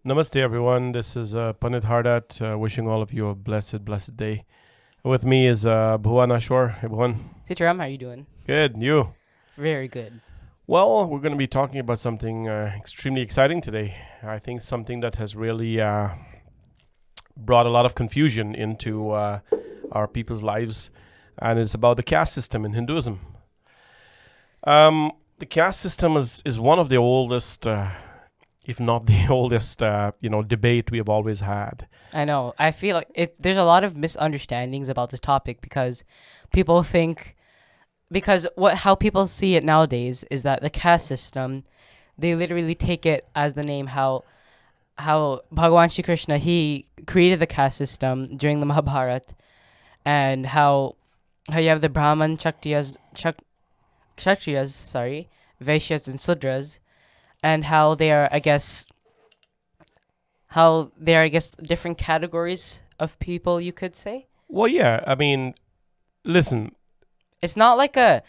Namaste, everyone. This is Pandit Hardat wishing all of you a blessed day. With me is Bhuvan Ashwar. Hey, Bhuvan. Sitaram, how are you doing? Good. You? Very good. Well, we're going to be talking about something extremely exciting today. I think something that has really brought a lot of confusion into our people's lives, and it's about the caste system in Hinduism. The caste system is one of the oldest, if not the oldest, debate we have always had. I know. I feel like there's a lot of misunderstandings about this topic because people think how people see it nowadays is that the caste system, they literally take it as the name how Bhagavan Shri Krishna, he created the caste system during the Mahabharata, and how you have the Brahman, Kshatriyas, Vaishyas and Sudras, and how they are, I guess, different categories of people, you could say. Well, yeah. I mean, listen. It's not like a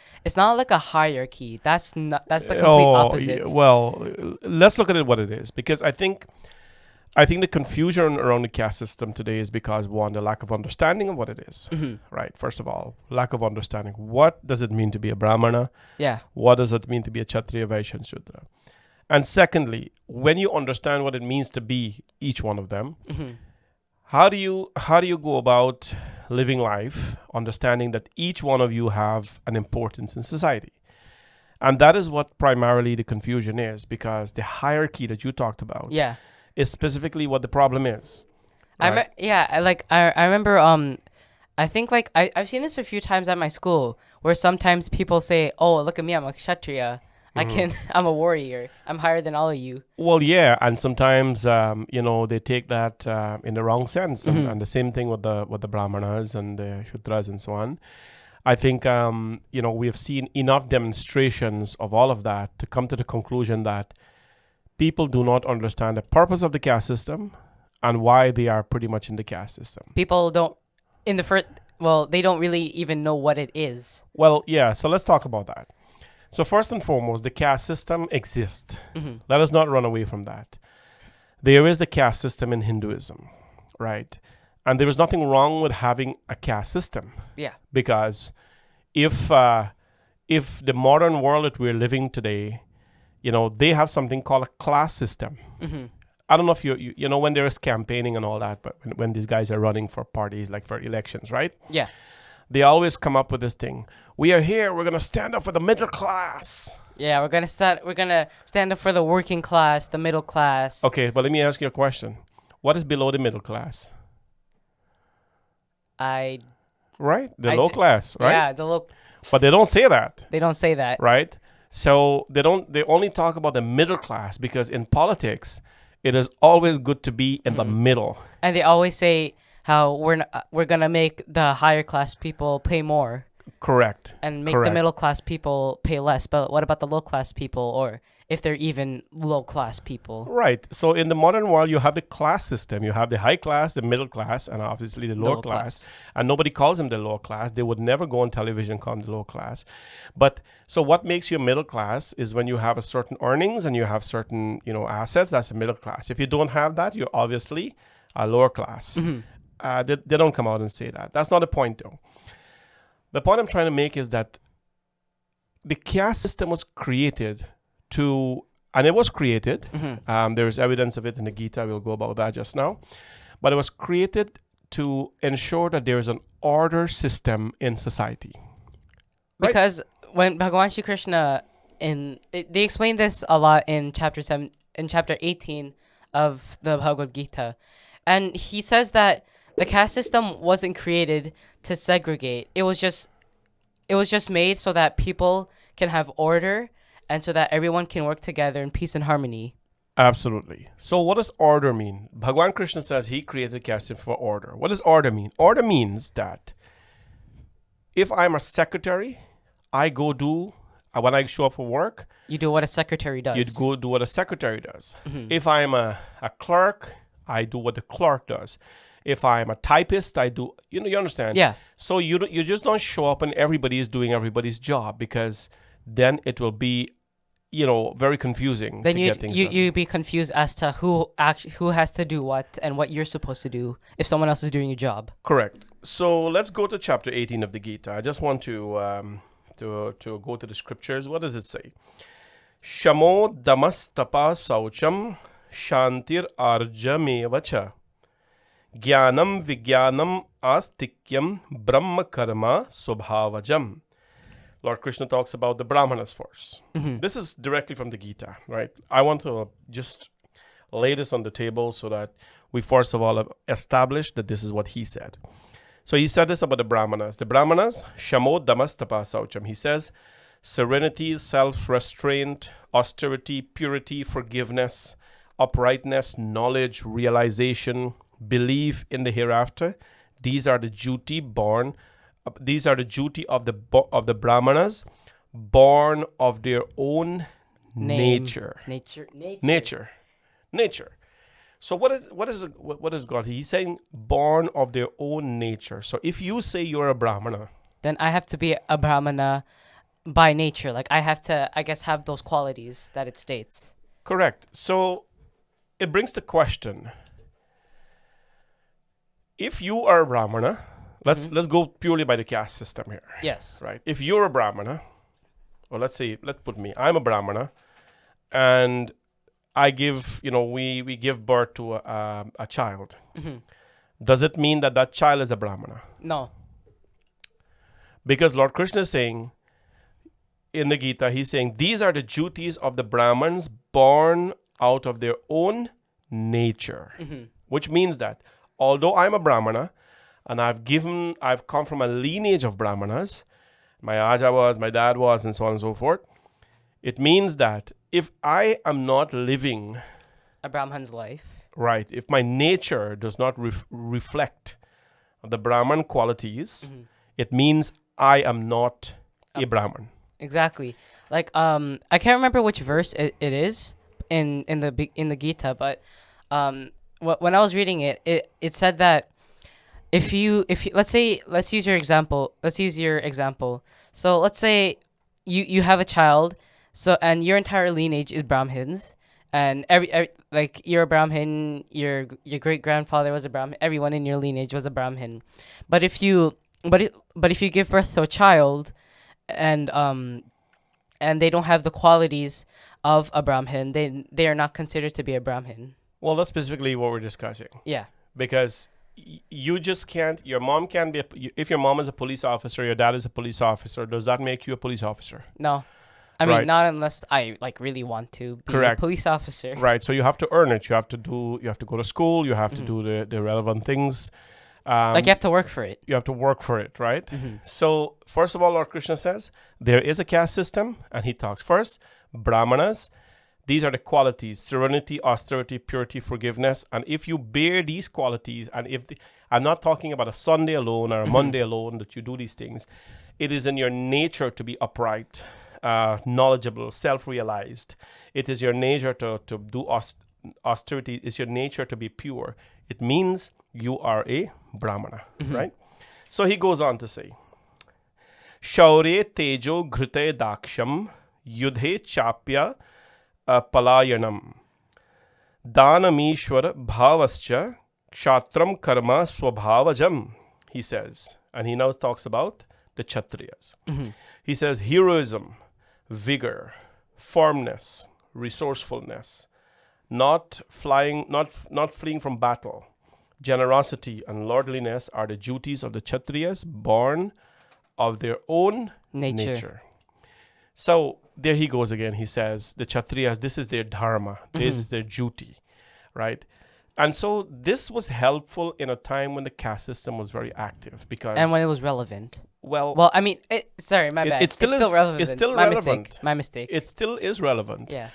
hierarchy. That's the complete Oh, opposite. well, let's look at it what it is, because I think the confusion around the caste system today is because, one, the lack of understanding of what it is. Hmm. Right. First of all, lack of understanding. What does it mean to be a Brahmana? Yeah. What does it mean to be a Kshatriya, Vaishya, and Shudra? And secondly, when you understand what it means to be each one of them, Hmm. how do you go about living life, understanding that each one of you have an importance in society? And that is what primarily the confusion is, because the hierarchy that you talked about Yeah. is specifically what the problem is. I Right? yeah. I remember. I think I've seen this a few times at my school where sometimes people say, "Oh, look at me, I'm a kshatriya. Mhm. I'm a warrior. I'm higher than all of you." Well, yeah, and sometimes they take that in the wrong sense, and, Hmm. and the same thing with the brahmanas and the shudras and so on. I think we have seen enough demonstrations of all of that to come to the conclusion that people do not understand the purpose of the caste system and why they are pretty much in the caste system. People don't in the first. Well, they don't really even know what it is. Well, yeah, so let's talk about that. So first and foremost, the caste system exists. Hmm. Let us not run away from that. There is the caste system in Hinduism, right? And there is nothing wrong with having a caste system, Yeah. because if the modern world that we're living today, they have something called a class system. Hmm. I don't know if you know when there is campaigning and all that, but when these guys are running for parties, like for elections, right? Yeah. They always come up with this thing. We are here. We're gonna stand up for the middle class. Yeah. We're gonna stand up for the working class, the middle class. Okay, but let me ask you a question. What is below the middle class? I Right? The I low d- class, right? Yeah. The look. But they don't say that, They don't say that. right? So they only talk about the middle class, because in politics, it is always good to be in the Mhm. middle. And they always say how we're gonna make the higher class people pay more Correct. and make the Correct. middle class people pay less. But what about the low class people, or if they're even low class people? Right. So in the modern world, you have the class system. You have the high class, the middle class, and obviously the The lower low class. class. And nobody calls them the lower class. They would never go on television call them the low class. But so what makes you middle class is when you have a certain earnings and you have certain, assets. That's a middle class. If you don't have that, you're obviously a lower class. Hmm. They don't come out and say that. That's not the point, though. The point I'm trying to make is that the caste system was created to, and it was created. Hmm. There is evidence of it in the Gita. We'll go about that just now. But it was created to ensure that there is an order system in society. Right. Because when Bhagavan Shri Krishna they explain this a lot in chapter 18 of the Bhagavad Gita, and he says that the caste system wasn't created to segregate. It was just made so that people can have order and so that everyone can work together in peace and harmony. Absolutely. So what does order mean? Bhagwan Krishna says he created caste system for order. What does order mean? Order means that if I'm a secretary, I go do, when I show up for work, You do what a secretary does. you'd go do what a secretary does. Mhm. If I'm a clerk, I do what the clerk does. If I'm a typist, I do, you understand? Yeah. So you just don't show up and everybody is doing everybody's job, because then it will be very confusing Then to get things done. you be confused as to who has to do what and what you're supposed to do if someone else is doing your job. Correct. So let's go to chapter 18 of the Gita. I just want to go to the scriptures. What does it say? Shamo damastapa saucham shantir arjamevacha jnanam vijnanam astikyam brahma karma subhavajam. Lord Krishna talks about the Brahmanas first. This is directly from the Gita, right? I want to just lay this on the table so that we first of all establish that this is what he said. So he said this about the Brahmanas. The Brahmanas, Shamo Damastapa Saucham. He says, serenity, self-restraint, austerity, purity, forgiveness, uprightness, knowledge, realization, belief in the hereafter. These are the duty of the Brahmanas, born of their own nature. So what is God? He's saying born of their own nature. So if you say you're a Brahmana, then I have to be a Brahmana by nature. Like I have to, I guess, have those qualities that it states. Correct. So it brings the question: if you are a Brahmana, let's go purely by the caste system here. Yes. Right. If you're a Brahmana, or let's put me, I'm a Brahmana, and I give, we give birth to a child. Does it mean that child is a Brahmana? No. Because Lord Krishna is saying in the Gita, he's saying these are the duties of the Brahmins born out of their own nature, which means that although I'm a Brahmana and I've come from a lineage of Brahmanas, my Aja was, my dad was, and so on and so forth, it means that if I am not living a Brahman's life, right, if my nature does not reflect the Brahman qualities, it means I am not a Brahman. Exactly. Like I can't remember which verse it is in the Gita, but when I was reading it, it said that if you let's use your example. So let's say you have a child, so and your entire lineage is Brahmins, and every like you're a Brahmin, your great grandfather was a Brahmin, everyone in your lineage was a Brahmin. But if you give birth to a child and they don't have the qualities of a Brahmin, they are not considered to be a Brahmin. Well, that's specifically what we're discussing. Yeah. Because you just can't, your mom can't be, if your mom is a police officer, your dad is a police officer, does that make you a police officer? No. I mean, not unless I really want to be a police officer. Right. So you have to earn it. You have to go to school. You have to do the relevant things. You have to work for it. You have to work for it, right? So first of all, Lord Krishna says there is a caste system, and he talks first, Brahmanas. These are the qualities: serenity, austerity, purity, forgiveness. And if you bear these qualities, and I'm not talking about a Sunday alone or a Monday alone that you do these things, it is in your nature to be upright, knowledgeable, self-realized. It is your nature to do austerity. It's your nature to be pure. It means you are a Brahmana, right? So he goes on to say, Shaure tejo ghrute daksham yudhe chapya palayanam danamishwar bhavascha kshatram karma swabhavajam, he says. And he now talks about the Kshatriyas. He says heroism, vigor, firmness, resourcefulness, not fleeing from battle, generosity and lordliness are the duties of the Kshatriyas born of their own nature. So there he goes again. He says the Kshatriyas, this is their dharma, this is their duty, right? And so this was helpful in a time when the caste system was very active, because and when it was relevant. Well, I mean, sorry, my bad. It's still relevant. It's still relevant. My mistake. It still is relevant. Yeah.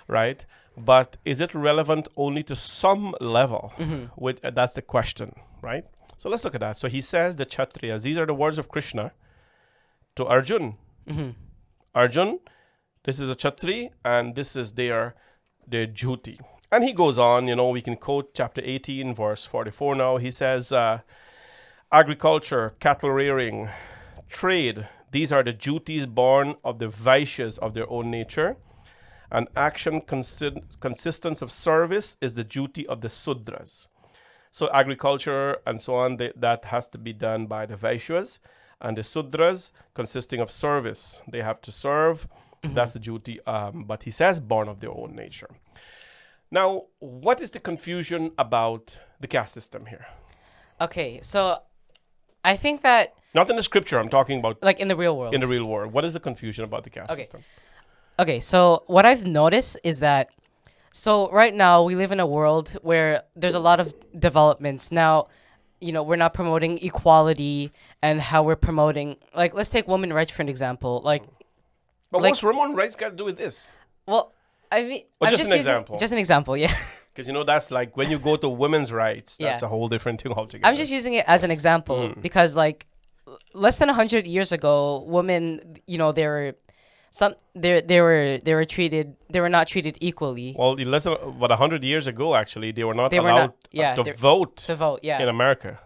Right? But is it relevant only to some level? That's the question, right? So let's look at that. So he says the Kshatriyas, these are the words of Krishna to Arjun. Arjun, this is a Kshatri, and this is their duty. And he goes on, we can quote chapter 18, verse 44 now. He says, agriculture, cattle rearing, trade, these are the duties born of the Vaishyas of their own nature. An action consistence of service is the duty of the Sudras. So agriculture and so on, that has to be done by the Vaishyas, and the Sudras consisting of service. They have to serve. That's the duty. But he says born of their own nature. Now, what is the confusion about the caste system here? Okay, so I think that Not in the scripture. I'm talking about like in the real world. in the real world. What is the confusion about the caste Okay. system? Okay, so what I've noticed is that right now we live in a world where there's a lot of developments. Now, we're not promoting equality and how we're promoting, like, let's take women's rights for an example. Like, But like- what's women's rights got to do with this? well, I mean, Well, I'm just an using- example. Just an example, yeah. Because that's like when you go to women's rights, that's Yeah. a whole different thing altogether. I'm just using it as an example because, like, less than 100 years ago, women, they were they were not treated equally. Well, less than 100 years ago, actually, they were not They were allowed not- to they're- vote To vote, yeah, in America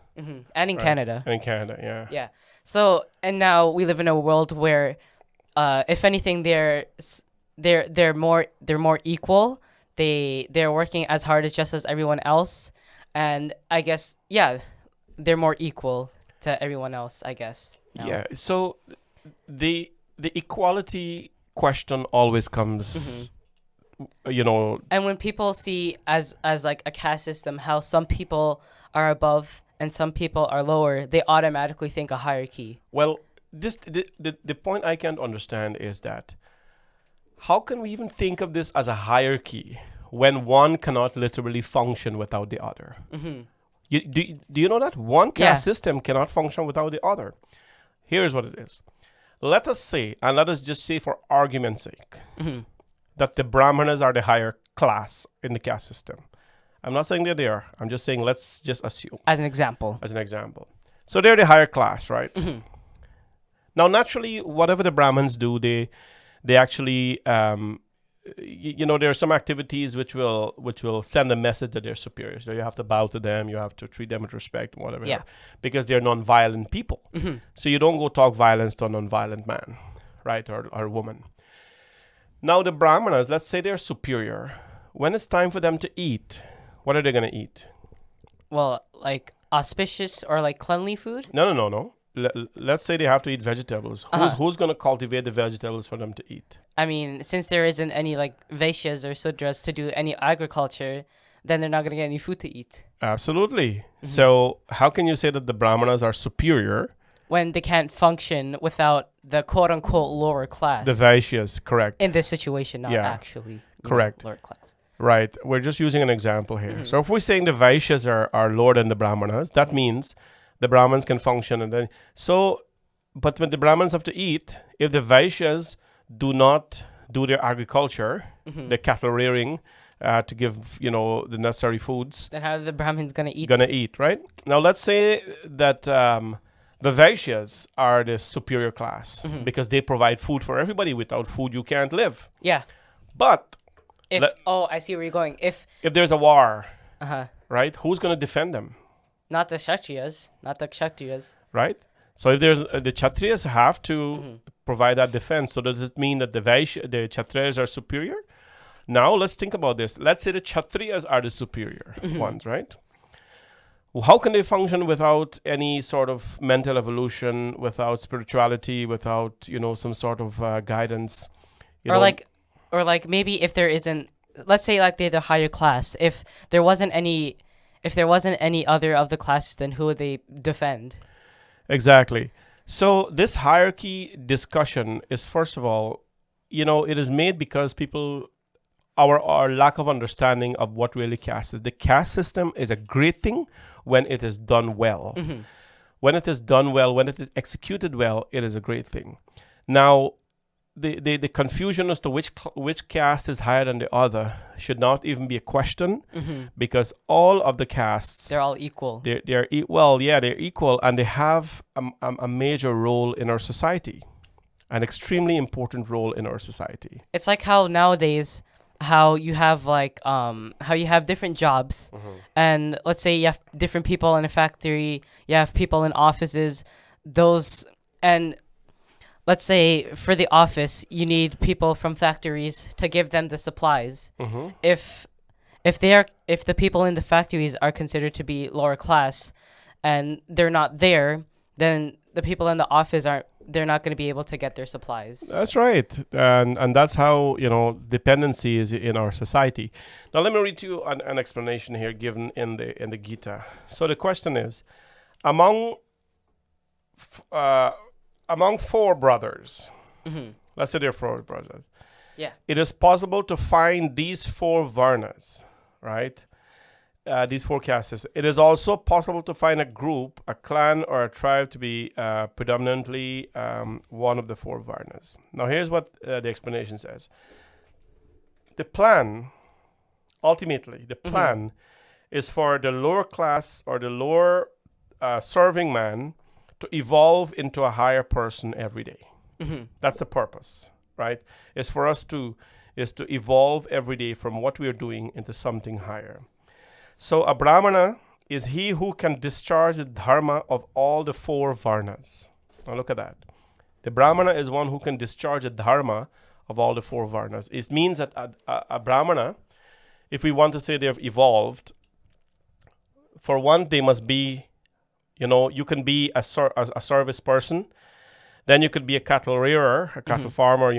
and in Canada. and in Canada. Yeah. Yeah. So, and now we live in a world where, if anything, they're more equal. They're working as hard as just as everyone else, and I guess they're more equal to everyone else. I guess. now. Yeah. So the equality question always comes, And when people see as like a caste system, how some people are above and some people are lower, they automatically think a hierarchy. Well, the point I can't understand is that how can we even think of this as a hierarchy when one cannot literally function without the other? Do you know that one caste system cannot function without the other? Here's what it is. Let us say, and let us just say for argument's sake, that the Brahmanas are the higher class in the caste system. I'm not saying that they are. I'm just saying let's just assume. As an example. As an example. So they're the higher class, right? Now, naturally, whatever the Brahmins do, they actually, there are some activities which will send a message that they're superior. So you have to bow to them, you have to treat them with respect, whatever. Yeah. Because they're non-violent people. So you don't go talk violence to a non-violent man, right, or woman. Now the Brahmanas, let's say they're superior. When it's time for them to eat, what are they going to eat? Well, like auspicious or like cleanly food? No. Let's say they have to eat vegetables. Who's going to cultivate the vegetables for them to eat? I mean, since there isn't any like Vaishyas or Sudras to do any agriculture, then they're not going to get any food to eat. Absolutely. So how can you say that the Brahmanas are superior? When they can't function without the quote-unquote lower class. The Vaishyas, correct. In this situation, not Yeah. actually. Correct. Lower class. Right. We're just using an example here. So if we're saying the Vaishyas are lower than the Brahmanas, that means the Brahmins can function. But when the Brahmins have to eat, if the Vaishyas do not do their agriculture, their cattle rearing, to give, the necessary foods, Then how are the Brahmins going to eat? gonna eat, right? Now let's say that the Vaishyas are the superior class because they provide food for everybody. Without food, you can't live. Yeah. But I see where you're going. If there's a war, uh-huh. right, who's gonna defend them, Not the Kshatriyas. right? So if there's the Kshatriyas have to provide that defense. So does it mean that the Kshatriyas are superior? Now let's think about this. Let's say the Kshatriyas are the superior ones, right? How can they function without any sort of mental evolution, without spirituality, without some sort of guidance? Or like maybe if there isn't, let's say like they're the higher class. If there wasn't any other of the classes, then who would they defend? Exactly. So this hierarchy discussion is, first of all, it is made because people, our lack of understanding of what really caste is. The caste system is a great thing when it is done well. When it is done well, when it is executed well, it is a great thing. Now, the confusion as to which caste is higher than the other should not even be a question, because all of the castes, They're all equal. they're equal, and they have a major role in our society, an extremely important role in our society. It's like how nowadays, how you have different jobs, and let's say you have different people in a factory, you have people in offices, and let's say for the office, you need people from factories to give them the supplies. Mm-hmm. If the people in the factories are considered to be lower class and they're not there, then the people in the office aren't they're not going to be able to get their supplies. That's right, and that's how dependency is in our society. Now, let me read to you an explanation here given in the Gita. So the question is, among among four brothers, Mm-hmm. let's say there are four brothers, Yeah. it is possible to find these four varnas, right? These four castes. It is also possible to find a group, a clan, or a tribe to be predominantly one of the four varnas. Now, here's what the explanation says. The plan, ultimately, the plan is for the lower class or the lower serving man to evolve into a higher person every day. Mm-hmm. That's the purpose, right? Is for us to evolve every day from what we are doing into something higher. So a brahmana is he who can discharge the dharma of all the four varnas. Now look at that. The brahmana is one who can discharge the dharma of all the four varnas. It means that a brahmana, if we want to say they've evolved, for one, they must be, you can be a service person. Then you could be a cattle rearer, a cattle farmer,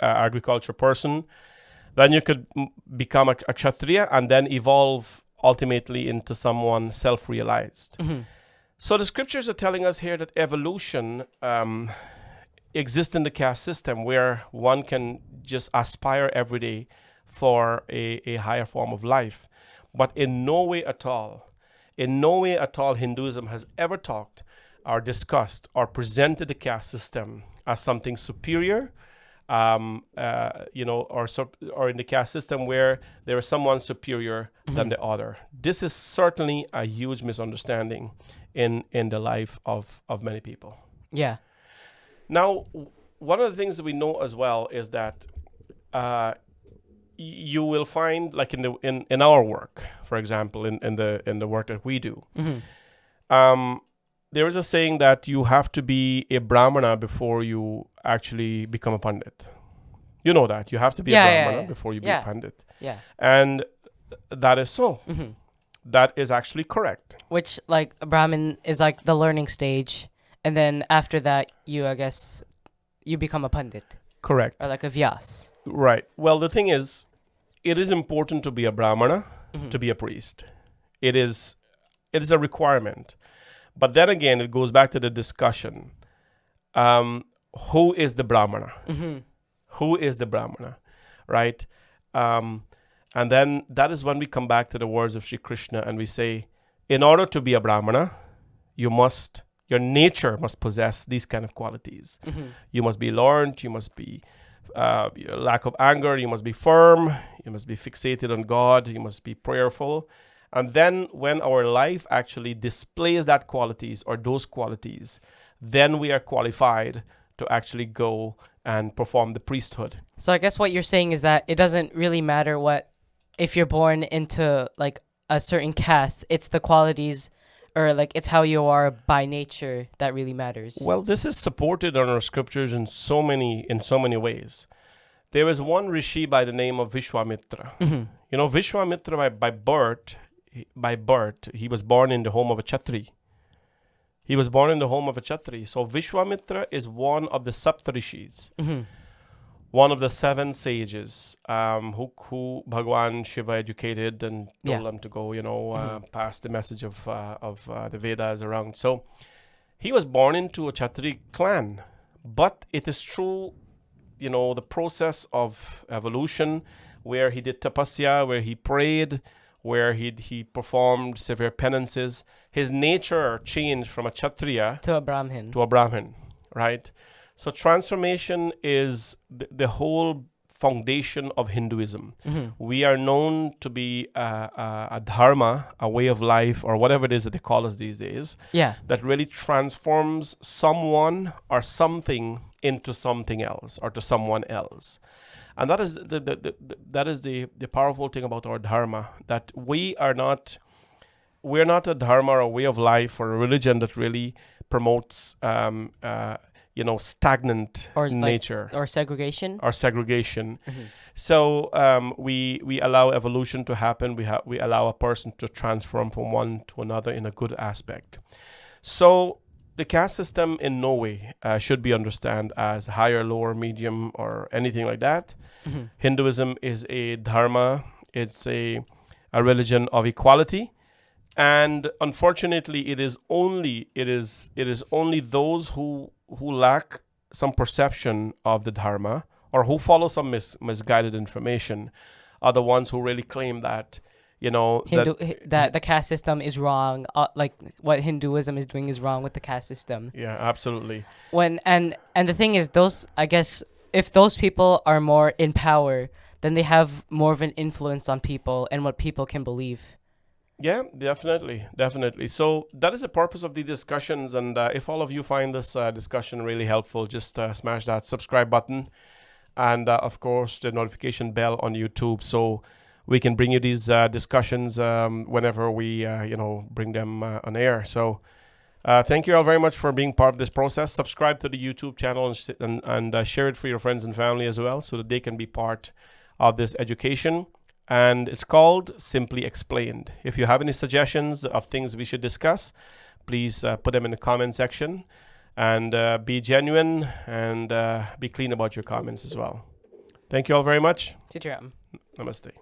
agriculture person. Then you could become a kshatriya and then evolve ultimately into someone self-realized. Mm-hmm. So the scriptures are telling us here that evolution exists in the caste system where one can just aspire every day for a higher form of life. But in no way at all Hinduism has ever talked or discussed or presented the caste system as something superior, or in the caste system where there is someone superior than the other. This is certainly a huge misunderstanding in the life of many people. Yeah. Now, one of the things that we know as well is that you will find, like in our work, for example, in the work that we do, there is a saying that you have to be a brahmana before you actually become a pandit. You know that. You have to be a brahmana before you be a pandit. Yeah. And that is so. That is actually correct. Which, like, a Brahmin is like the learning stage, and then after that, I guess, you become a pandit. Correct. Or like a vyas. Right. Well, the thing is, it is important to be a brahmana, to be a priest. It is a requirement. But then again, it goes back to the discussion. Who is the brahmana? Who is the brahmana? Right? And then that is when we come back to the words of Sri Krishna and we say, in order to be a brahmana, your nature must possess these kind of qualities. You must be learned, you must be lack of anger, you must be firm, you must be fixated on God, you must be prayerful. And then when our life actually displays that qualities or those qualities, then we are qualified to actually go and perform the priesthood. So I guess what you're saying is that it doesn't really matter if you're born into like a certain caste, it's the qualities or like it's how you are by nature that really matters. Well, this is supported in our scriptures in so many ways. There is one rishi by the name of Vishwamitra. Vishwamitra by birth, he was born in the home of a Kshatri. So Vishwamitra is one of the Saptarishis, one of the 7 sages who Bhagwan Shiva educated and told them to go, pass the message of the Vedas around. So he was born into a Kshatri clan, but it is through, the process of evolution where he did tapasya, where he prayed, where he performed severe penances, his nature changed from a Kshatriya to a Brahmin. Right? So transformation is the whole foundation of Hinduism. We are known to be a dharma, a way of life, or whatever it is that they call us these days, that really transforms someone or something into something else or to someone else. And that is the powerful thing about our dharma, that we're not a dharma or a way of life or a religion that really promotes stagnant or nature or segregation. or segregation. Mhm. So we allow evolution to happen. We allow a person to transform from one to another in a good aspect. So the caste system in no way should be understood as higher, lower, medium, or anything like that. Mhm. Hinduism is a dharma. It's a religion of equality, and unfortunately, it is only those who lack some perception of the dharma or who follow some misguided information are the ones who really claim that Hindu that the caste system is wrong. Like what Hinduism is doing is wrong with the caste system. yeah, absolutely. When and the thing is, those, I guess, if those people are more in power, then they have more of an influence on people and what people can believe. Yeah, definitely. So that is the purpose of the discussions. And if all of you find this discussion really helpful, just smash that subscribe button and, of course, the notification bell on YouTube, so we can bring you these discussions whenever we, bring them on air. So thank you all very much for being part of this process. Subscribe to the YouTube channel and share it for your friends and family as well, so that they can be part of this education. And it's called Simply Explained. If you have any suggestions of things we should discuss, please put them in the comment section, and be genuine and be clean about your comments as well. Thank you all very much. Sit your Namaste.